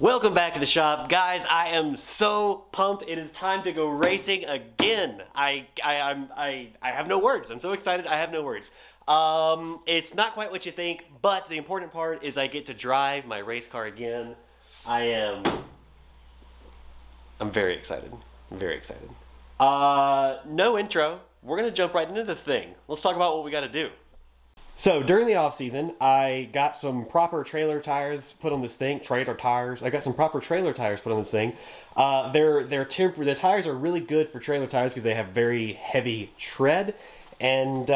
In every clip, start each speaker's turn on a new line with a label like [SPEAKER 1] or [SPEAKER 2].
[SPEAKER 1] Welcome back to the shop, guys. I am so pumped. It is time to go racing again. I have no words. I'm so excited. I have no words. It's not quite what you think, but the important part is I get to drive my race car again. I'm very excited. I'm very excited. No intro. We're gonna jump right into this thing. Let's talk about what we got to do. So during the off season, I got some proper trailer tires put on this thing. Trailer tires. I got some proper trailer tires put on this thing. The tires are really good for trailer tires because they have very heavy tread, and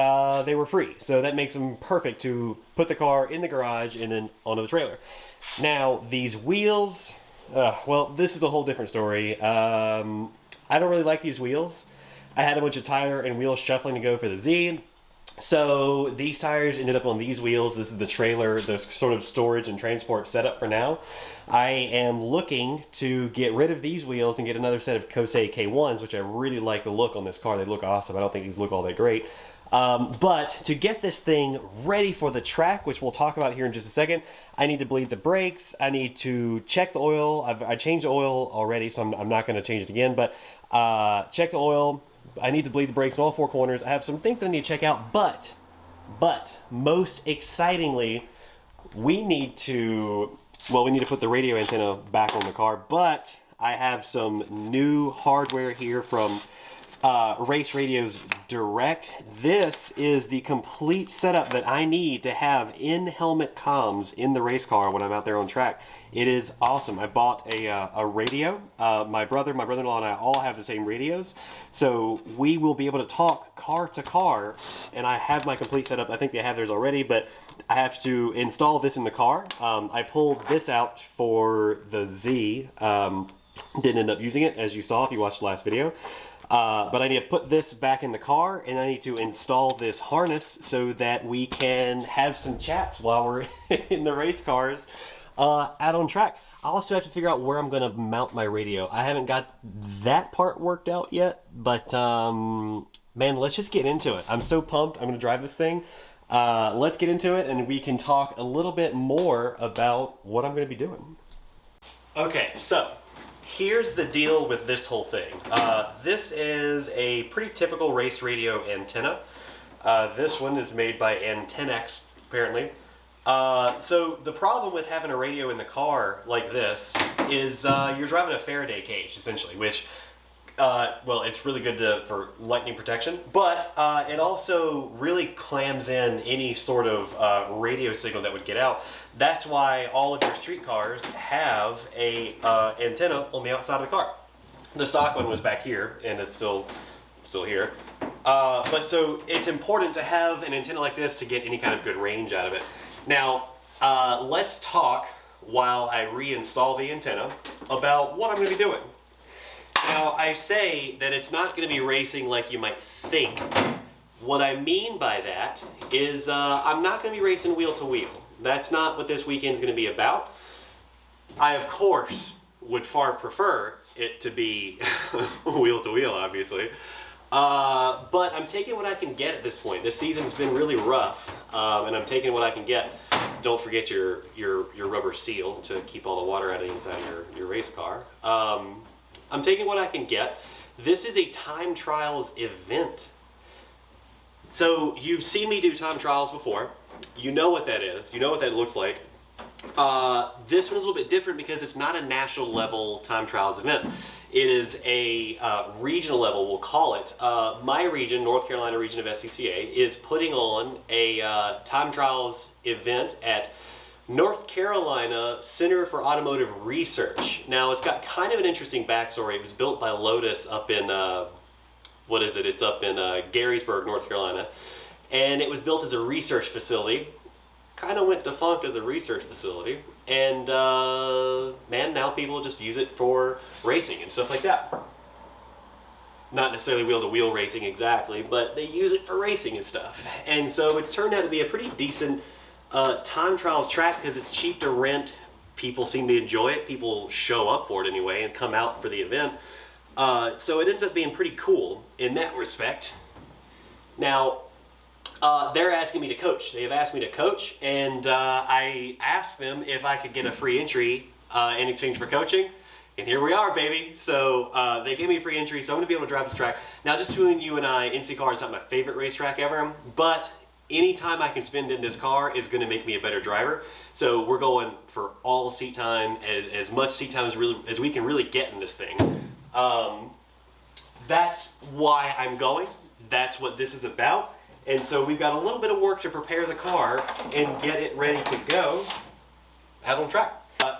[SPEAKER 1] they were free. So that makes them perfect to put the car in the garage and then onto the trailer. Now these wheels. Well, this is a whole different story. I don't really like these wheels. I had a bunch of tire and wheel shuffling to go for the Z. So these tires ended up on these wheels. This is the trailer, the sort of storage and transport setup for now. I am looking to get rid of these wheels and get another set of Kosei K1s, which I really like the look on this car. They look awesome. I don't think these look all that great. But to get this thing ready for the track, which we'll talk about here in just a second, I need to bleed the brakes. I need to check the oil. I changed the oil already, so I'm not going to change it again. But check the oil. I need to bleed the brakes in all four corners. I have some things that I need to check out, but most excitingly, we need to put the radio antenna back on the car, but I have some new hardware here from Race Radios Direct. This is the complete setup that I need to have in-helmet comms in the race car when I'm out there on track. It is awesome. I bought a radio. My brother-in-law and I all have the same radios. So we will be able to talk car to car, and I have my complete setup. I think they have theirs already, but I have to install this in the car. I pulled this out for the Z. Didn't end up using it, as you saw if you watched the last video. But I need to put this back in the car, and I need to install this harness so that we can have some chats while we're in the race cars out on track. I also have to figure out where I'm going to mount my radio. I haven't got that part worked out yet, but man, let's just get into it. I'm so pumped. I'm going to drive this thing. Let's get into it, and we can talk a little bit more about what I'm going to be doing. Okay, so here's the deal with this whole thing. This is a pretty typical race radio antenna. This one is made by Antennex, apparently. So the problem with having a radio in the car like this is you're driving a Faraday cage, essentially, which, well, it's really good for lightning protection, but it also really clams in any sort of radio signal that would get out. That's why all of your street cars have a antenna on the outside of the car. The stock one was back here, and it's still here. But so it's important to have an antenna like this to get any kind of good range out of it. Now, let's talk while I reinstall the antenna about what I'm going to be doing. Now, I say that it's not going to be racing like you might think. What I mean by that is I'm not going to be racing wheel to wheel. That's not what this weekend's going to be about. I, of course, would far prefer it to be wheel to wheel, obviously. But I'm taking what I can get at this point. This season's been really rough, and I'm taking what I can get. Don't forget your rubber seal to keep all the water out of the inside of your race car. I'm taking what I can get. This is a time trials event. So you've seen me do time trials before. You know what that is. You know what that looks like. This one's a little bit different because it's not a national level time trials event. It is a regional level, we'll call it. My region, North Carolina region of SCCA, is putting on a time trials event at North Carolina Center for Automotive Research. Now, it's got kind of an interesting backstory. It was built by Lotus up in, It's up in Garysburg, North Carolina. And it was built as a research facility. Kind of went defunct as a research facility. And, man, now people just use it for racing and stuff like that. Not necessarily wheel-to-wheel racing exactly, but they use it for racing and stuff. And so it's turned out to be a pretty decent time trials track because it's cheap to rent. People seem to enjoy it. People show up for it anyway and come out for the event. So it ends up being pretty cool in that respect. Now, they're asking me to coach. They have asked me to coach, and I asked them if I could get a free entry in exchange for coaching. And here we are, baby. So they gave me free entry, so I'm gonna be able to drive this track. Now, just between you and I, NCCAR is not my favorite racetrack ever, but any time I can spend in this car is gonna make me a better driver. So we're going for all seat time, as much seat time as we can really get in this thing. That's why I'm going. That's what this is about. And so we've got a little bit of work to prepare the car and get it ready to go out on track.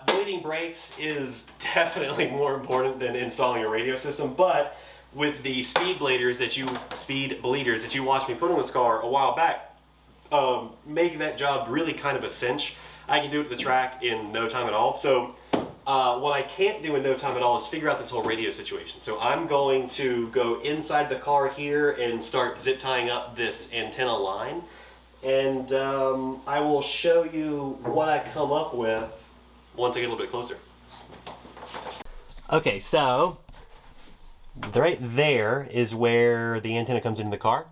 [SPEAKER 1] Bleeding brakes is definitely more important than installing a radio system, but with the speed bleeders that you watched me put on this car a while back, making that job really kind of a cinch. I can do it at the track in no time at all. So what I can't do in no time at all is figure out this whole radio situation. So I'm going to go inside the car here and start zip tying up this antenna line. And I will show you what I come up with once I get a little bit closer. Okay, so right there is where the antenna comes into the car.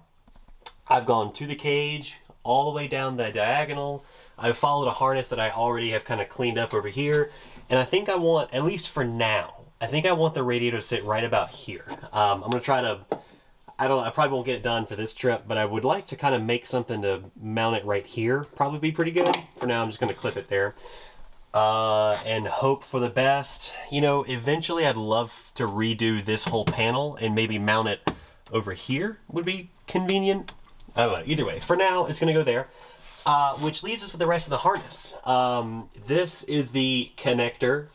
[SPEAKER 1] I've gone to the cage, all the way down the diagonal. I've followed a harness that I already have kind of cleaned up over here. And I think I want, at least for now, I think I want the radio to sit right about here. I'm gonna try to, I probably won't get it done for this trip, but I would like to kind of make something to mount it right here. Probably be pretty good. For now, I'm just gonna clip it there. And hope for the best. You know, eventually I'd love to redo this whole panel and maybe mount it over here would be convenient. I don't know, either way. For now, it's gonna go there. Which leaves us with the rest of the harness. This is the connector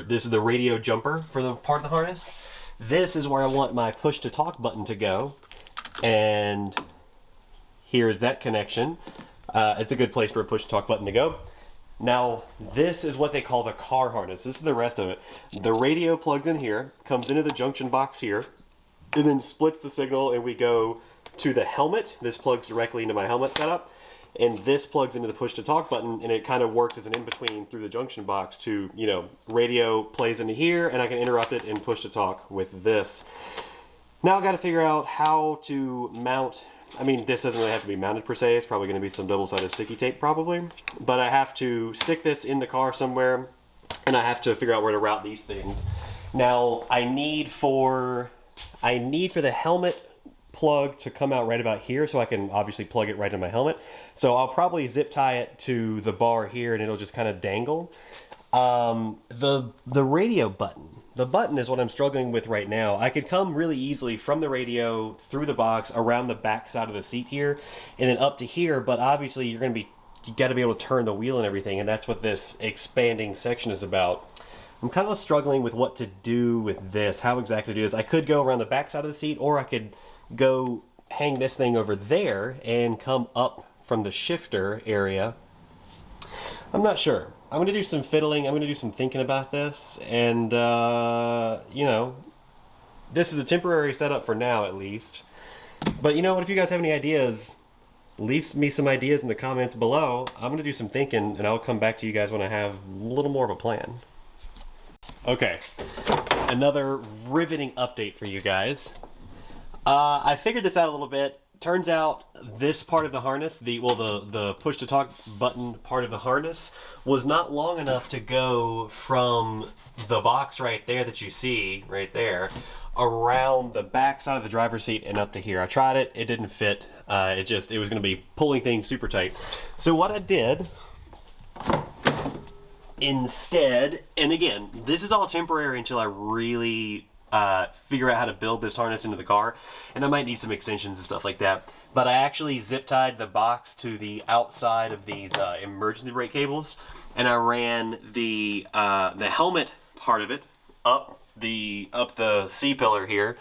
[SPEAKER 1] this is the radio jumper for the part of the harness. This is where I want my push to talk button to go. And here's that connection. It's a good place for a push to talk button to go. Now, this is what they call the car harness. This is the rest of it. The radio plugs in here, comes into the junction box here, and then splits the signal, and we go to the helmet. This plugs directly into my helmet setup. And this plugs into the push to talk button, and it kind of works as an in-between through the junction box to, you know, radio plays into here, and I can interrupt it and push to talk with this. Now I've got to figure out how to mount. I mean, this doesn't really have to be mounted per se. It's probably going to be some double-sided sticky tape probably. But I have to stick this in the car somewhere, and I have to figure out where to route these things. Now, I need for the helmet plug to come out right about here, so I can obviously plug it right in my helmet. So I'll probably zip tie it to the bar here, and it'll just kind of dangle. The radio button. The button is what I'm struggling with right now. I could come really easily from the radio through the box around the back side of the seat here, and then up to here. But obviously, you got to be able to turn the wheel and everything, and that's what this expanding section is about. I'm kind of struggling with what to do with this. How exactly to do this? I could go around the back side of the seat, or I could go hang this thing over there and come up from the shifter area. I'm not sure. I'm going to do some fiddling. I'm going to do some thinking about this. And, you know, this is a temporary setup for now, at least. But you know what? If you guys have any ideas, leave me some ideas in the comments below. I'm going to do some thinking, and I'll come back to you guys when I have a little more of a plan. Okay. Another riveting update for you guys. I figured this out a little bit. Turns out this part of the harness, the push to talk button part of the harness, was not long enough to go from the box right there that you see right there around the back side of the driver's seat and up to here. I tried it, it didn't fit. It was going to be pulling things super tight. So what I did instead, and again, this is all temporary until I really figure out how to build this harness into the car, and I might need some extensions and stuff like that. But I actually zip tied the box to the outside of these emergency brake cables, and I ran the helmet part of it up the C-pillar here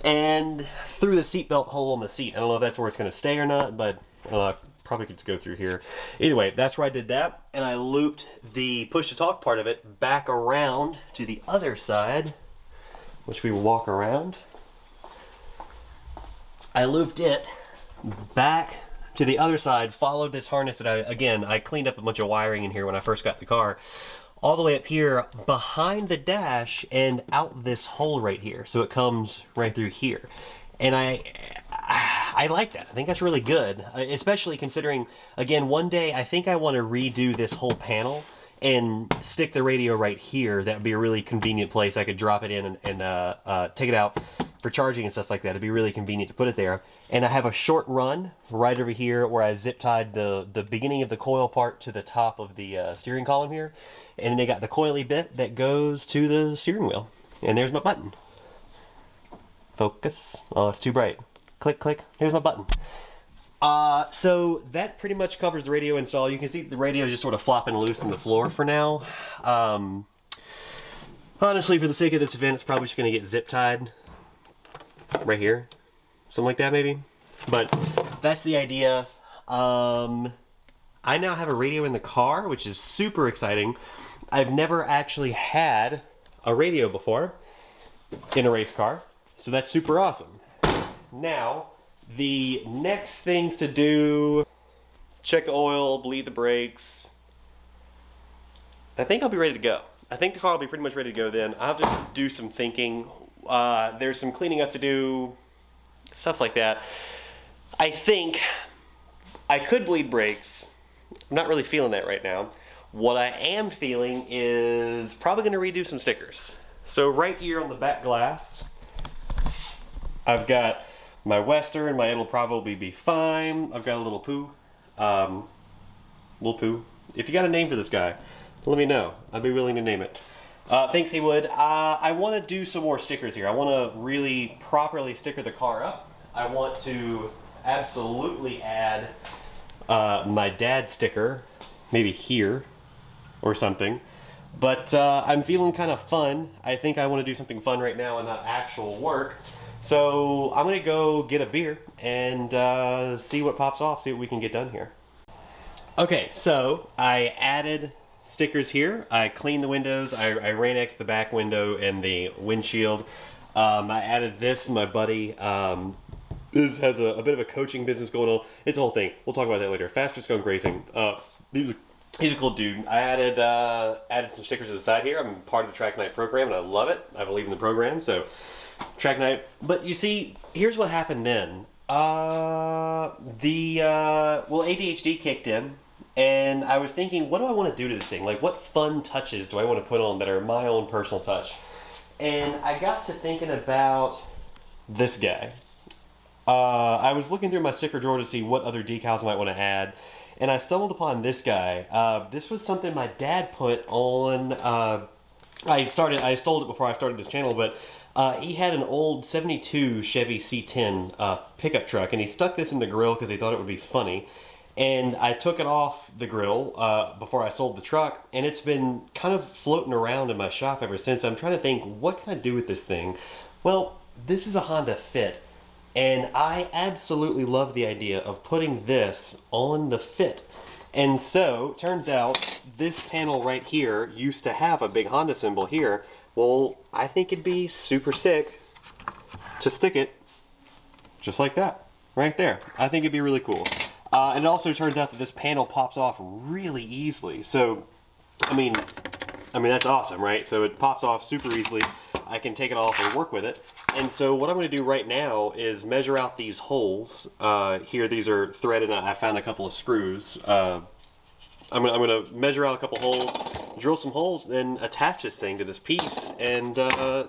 [SPEAKER 1] and through the seatbelt hole on the seat. I don't know if that's where it's going to stay or not, but I probably could go through here. Either way, that's where I did that, and I looped the push to talk part of it back around to the other side, which we will walk around. I looped it back to the other side, followed this harness that I cleaned up a bunch of wiring in here when I first got the car, all the way up here behind the dash and out this hole right here. So it comes right through here. And I like that. I think that's really good, especially considering, again, one day I think I want to redo this whole panel and stick the radio right here. That would be a really convenient place. I could drop it in and take it out for charging and stuff like that. It'd be really convenient to put it there. And I have a short run right over here where I've zip tied the beginning of the coil part to the top of the steering column here. And then they got the coily bit that goes to the steering wheel. And there's my button. Focus. Oh, it's too bright. Click, click. Here's my button. So that pretty much covers the radio install. You can see the radio is just sort of flopping loose on the floor for now. Honestly, for the sake of this event, it's probably just going to get zip tied right here. Something like that, maybe. But that's the idea. I now have a radio in the car, which is super exciting. I've never actually had a radio before in a race car, so that's super awesome. Now, the next things to do, check the oil, bleed the brakes. I think I'll be ready to go. I think the car will be pretty much ready to go then. I'll have to do some thinking. There's some cleaning up to do, stuff like that. I think I could bleed brakes. I'm not really feeling that right now. What I am feeling is probably going to redo some stickers. So right here on the back glass, I've got my Western, my It'll Probably Be Fine. I've got a little poo. Little poo. If you got a name for this guy, let me know. I'd be willing to name it. Thanks, he would. I want to do some more stickers here. I want to really properly sticker the car up. I want to absolutely add my dad's sticker, maybe here or something. But I'm feeling kind of fun. I think I want to do something fun right now and not actual work. So I'm going to go get a beer and see what pops off, see what we can get done here. Okay, so I added stickers here. I cleaned the windows. I ran-X'd the back window and the windshield. I added this, my buddy. This has a bit of a coaching business going on. It's a whole thing. We'll talk about that later. Faster Skunk Racing. He's a cool dude. I added some stickers to the side here. I'm part of the Track Night program, and I love it. I believe in the program, so Track Night. But you see, here's what happened then. ADHD kicked in, and I was thinking, what do I want to do to this thing? Like, what fun touches do I want to put on that are my own personal touch? And I got to thinking about this guy. I was looking through my sticker drawer to see what other decals I might want to add, and I stumbled upon this guy. This was something my dad put on. I stole it before I started this channel, but he had an old 72 Chevy C10 pickup truck, and he stuck this in the grill because he thought it would be funny. And I took it off the grill before I sold the truck, and it's been kind of floating around in my shop ever since. I'm trying to think, what can I do with this thing? Well, this is a Honda Fit. And I absolutely love the idea of putting this on the Fit. And so, turns out, this panel right here used to have a big Honda symbol here. Well, I think it'd be super sick to stick it just like that, right there. I think it'd be really cool. And it also turns out that this panel pops off really easily. So, I mean, that's awesome, right? So it pops off super easily. I can take it off and work with it. And so what I'm going to do right now is measure out these holes. Here, these are threaded. I found a couple of screws. I'm going to measure out a couple holes, drill some holes, and attach this thing to this piece and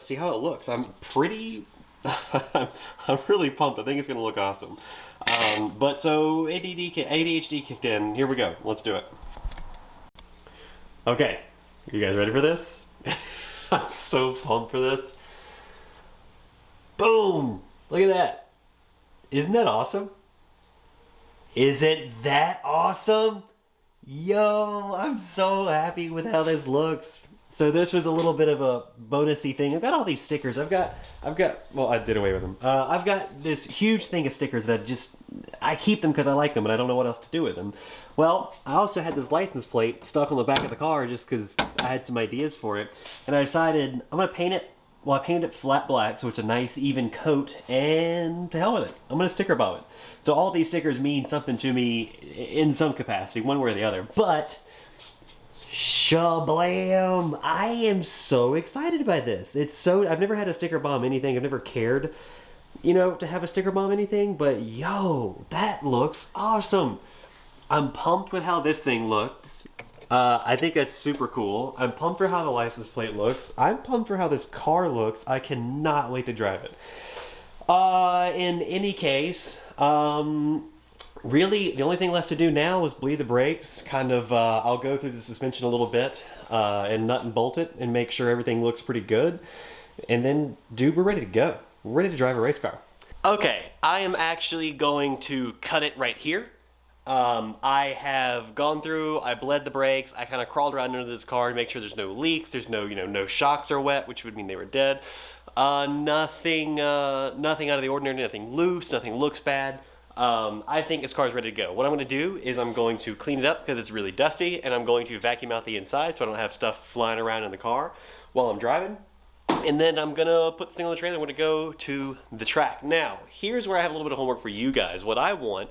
[SPEAKER 1] see how it looks. I'm really pumped. I think it's going to look awesome. But so ADHD kicked in. Here we go. Let's do it. Okay, you guys ready for this? I'm so pumped for this. Boom! Look at that. Isn't that awesome? Is it that awesome? Yo, I'm so happy with how this looks. So this was a little bit of a bonusy thing. I've got all these stickers. Well, I did away with them. I've got this huge thing of stickers that I keep them because I like them, but I don't know what else to do with them. Well, I also had this license plate stuck on the back of the car just because I had some ideas for it. And I decided I'm going to paint it. Well, I painted it flat black, so it's a nice even coat, and to hell with it. I'm going to sticker bomb it. So all these stickers mean something to me in some capacity, one way or the other. But shablam! I am so excited by this. I've never had a sticker bomb anything. I've never cared, to have a sticker bomb anything. But yo, that looks awesome. I'm pumped with how this thing looks. I think that's super cool. I'm pumped for how the license plate looks. I'm pumped for how this car looks. I cannot wait to drive it. In any case, really the only thing left to do now is bleed the brakes. Kind of, I'll go through the suspension a little bit and nut and bolt it and make sure everything looks pretty good. And then, dude, we're ready to go. We're ready to drive a race car. Okay, I am actually going to cut it right here. I have gone through, I bled the brakes, I kind of crawled around under this car to make sure there's no leaks, there's no, no shocks are wet, which would mean they were dead. Nothing out of the ordinary, nothing loose, nothing looks bad. I think this car is ready to go. What I'm going to do is I'm going to clean it up because it's really dusty, and I'm going to vacuum out the inside so I don't have stuff flying around in the car while I'm driving. And then I'm going to put this thing on the trailer. I'm going to go to the track. Now, here's where I have a little bit of homework for you guys. What I want,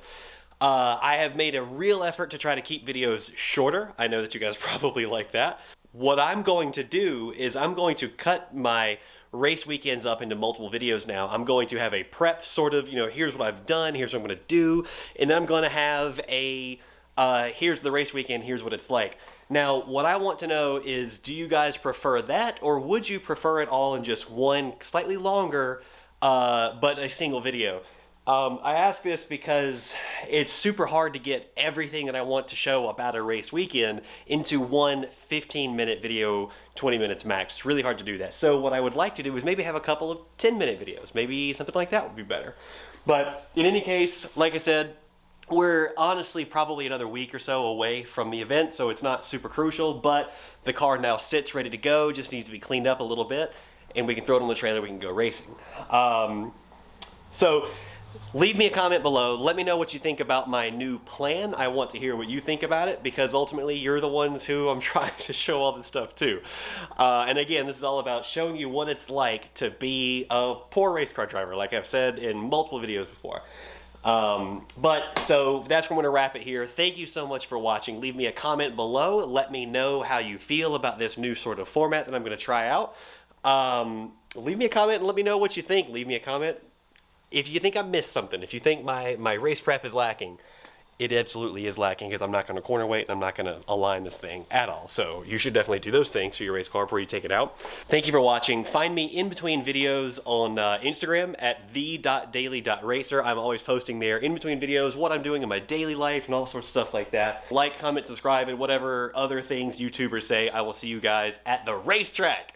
[SPEAKER 1] I have made a real effort to try to keep videos shorter. I know that you guys probably like that. What I'm going to do is I'm going to cut my race weekends up into multiple videos now. I'm going to have a prep sort of, here's what I've done, here's what I'm going to do, and then I'm going to have a, here's the race weekend, here's what it's like. Now, what I want to know is, do you guys prefer that, or would you prefer it all in just one slightly longer, but a single video? I ask this because it's super hard to get everything that I want to show about a race weekend into one 15-minute video, 20 minutes max. It's really hard to do that. So what I would like to do is maybe have a couple of 10-minute videos. Maybe something like that would be better. But in any case, like I said, we're honestly probably another week or so away from the event, so it's not super crucial, but the car now sits ready to go, just needs to be cleaned up a little bit, and we can throw it on the trailer, we can go racing. So leave me a comment below. Let me know what you think about my new plan. I want to hear what you think about it because ultimately you're the ones who I'm trying to show all this stuff to. And again, this is all about showing you what it's like to be a poor race car driver, like I've said in multiple videos before. So that's where I'm going to wrap it here. Thank you so much for watching. Leave me a comment below. Let me know how you feel about this new sort of format that I'm going to try out. Leave me a comment and let me know what you think. Leave me a comment if you think I missed something, if you think my race prep is lacking. It absolutely is lacking because I'm not going to corner weight and I'm not going to align this thing at all. So you should definitely do those things for your race car before you take it out. Thank you for watching. Find me in between videos on Instagram at The.Daily.Racer. I'm always posting there in between videos what I'm doing in my daily life and all sorts of stuff like that. Like, comment, subscribe, and whatever other things YouTubers say. I will see you guys at the racetrack.